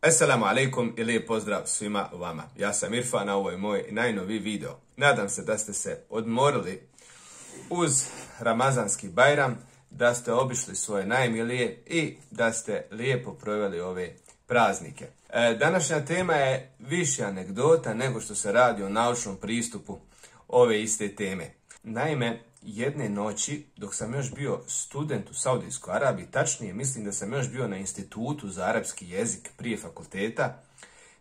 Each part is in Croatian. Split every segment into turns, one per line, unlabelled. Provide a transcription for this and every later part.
Assalamu alaikum i lijep pozdrav svima vama. Ja sam Irfan, a ovo je moj najnoviji video. Nadam se da ste se odmorili uz Ramazanski Bajram, da ste obišli svoje najmilije i da ste lijepo proveli ove praznike. Današnja tema je više anegdota nego što se radi o naučnom pristupu ove iste teme. Naime, jedne noći, dok sam još bio student u Saudijskoj Arabiji, tačnije mislim da sam još bio na institutu za arapski jezik prije fakulteta,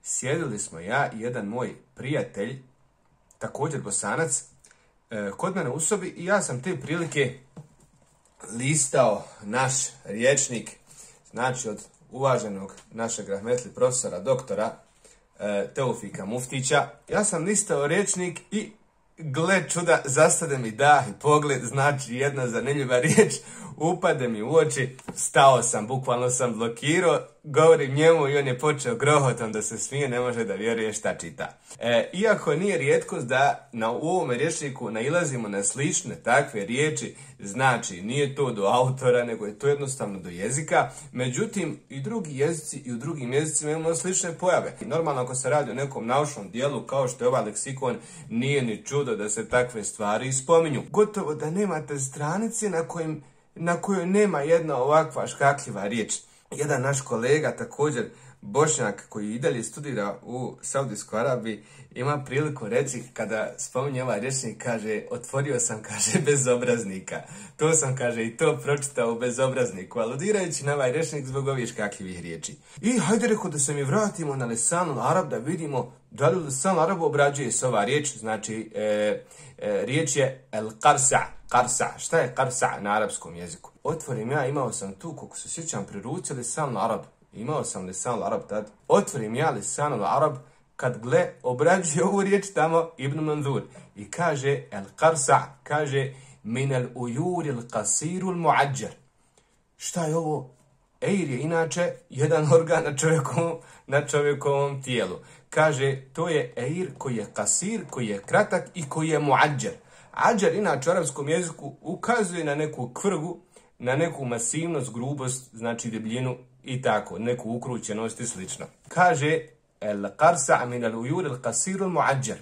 sjedili smo ja i jedan moj prijatelj, također Bosanac, kod mene u sobi i ja sam te prilike listao naš rječnik, znači od uvaženog našeg rahmetli profesora, doktora Teufika Muftića. Ja sam listao rječnik i gle čuda, zastade mi dah i pogled, znači jedna zanimljiva riječ upade mi u oči, stao sam, bukvalno sam blokirao, govorim njemu i on je počeo grohotom da se smije, ne može da vjeruje šta čita. Iako nije rijetkost da u ovome rječniku nailazimo na slične takve riječi, znači nije to do autora, nego je to jednostavno do jezika, međutim i drugi jezici i u drugim jezicima imamo slične pojave. Normalno ako se radi o nekom naučnom dijelu kao što je ovaj leksikon, nije ni čudo da se takve stvari spominju. Gotovo da nemate stranice na kojoj nema jedna ovakva škakljiva riječ. Jedan naš kolega, također Bošnjak, koji i dalje studira u Saudijskoj Arabiji, ima priliku reći kada spominje ovaj rječnik, kaže, otvorio sam, kaže, bezobraznika. To sam, kaže, i to pročitao u bezobrazniku, aludirajući na ovaj rječnik zbog ovih škakljivih riječi. I hajde rekao da se mi vratimo na Lisanul Arab da vidimo da li u Lisanul Arabu obrađuje se ova riječ, znači riječ je el-qarsa. Qarsa. Šta je qarsa na arapskom jeziku? Otvorim ja, imao sam tu, koliko se sjećam, pri ruci Lisanul Arab. Imao sam Lisanul Arab tad. Otvorim ja Lisanul Arab kad gle obrađuje ovu riječ tamo Ibn Manzur. I kaže el-qarsa, kaže min el-ujuri el-qasiru el-mu'adjar. Šta je ovo? Eir je inače jedan organ na čovjekovom tijelu. Kaže, to je eir koji je kasir, koji je kratak i koji je mu'adjar. Adžar inače u arapskom jeziku ukazuje na neku kvrgu, na neku masivnost, grubost, znači debljinu i tako, neku ukrućenost i slično. Kaže el-qarsa min al-ujur al-qasir al-mu'adjar.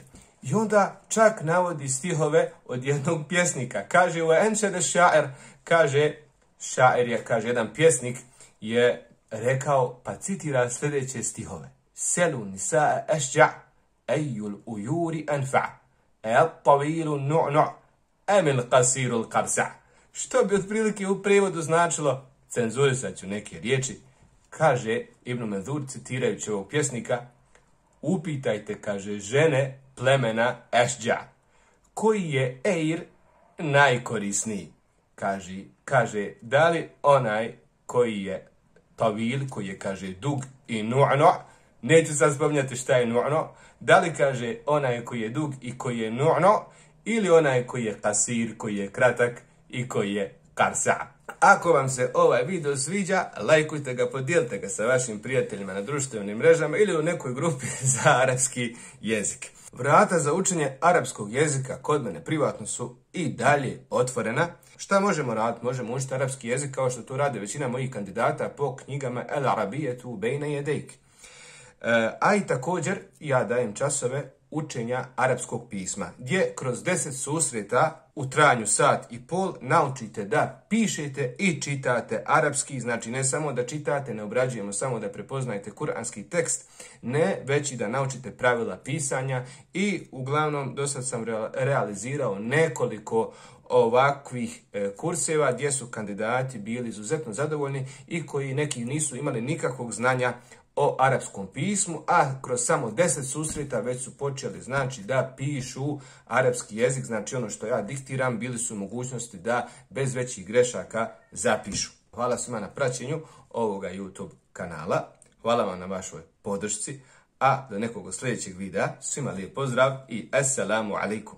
I onda čak navodi stihove od jednog pjesnika. Kaže wa anshad ash-sha'ir, kaže šair je, kaže jedan pjesnik je rekao, pa citira sljedeće stihove. Selu nisaa ashja ayyul ujuri anfa. El-tavilu nu'nu' amil qasiru al-qarsa. Što bi otprilike u prevodu značilo, cenzurisat ću neke riječi, kaže Ibn Manzur citirajući ovog pjesnika, upitajte, kaže, žene plemena Ešđa, koji je eir najkorisniji. Kaže, da li onaj koji je tavil, koji je, kaže, dug i nu'nu', neću sad spominjati šta je nu'nu', da li, kaže, onaj koji je dug i koji je nu'nu', ili onaj koji je kasir, koji je kratak i koji je qarsa. Ako vam se ovaj video sviđa, lajkujte ga, podijelite ga sa vašim prijateljima na društvenim mrežama ili u nekoj grupi za arapski jezik. Vrata za učenje arapskog jezika kod mene privatno su i dalje otvorena. Šta možemo raditi? Možemo učiti arapski jezik kao što to rade većina mojih kandidata po knjigama El Arabijetu bejne jedejk. A i također ja dajem časove učenja arapskog pisma, gdje kroz 10 susreta u trajanju sat i pol naučite da pišete i čitate arapski, znači ne samo da čitate, ne obrađujemo samo da prepoznajete kuranski tekst, ne, već i da naučite pravila pisanja i uglavnom do sad sam realizirao nekoliko ovakvih kurseva gdje su kandidati bili izuzetno zadovoljni i koji neki nisu imali nikakvog znanja o arapskom pismu, a kroz samo 10 susreta već su počeli, znači, da pišu arapski jezik, znači ono što ja diktiram, bili su mogućnosti da bez većih grešaka zapišu. Hvala svima na praćenju ovoga YouTube kanala, hvala vam na vašoj podršci, a do nekog sljedećeg videa svima lijep pozdrav i assalamu alaikum.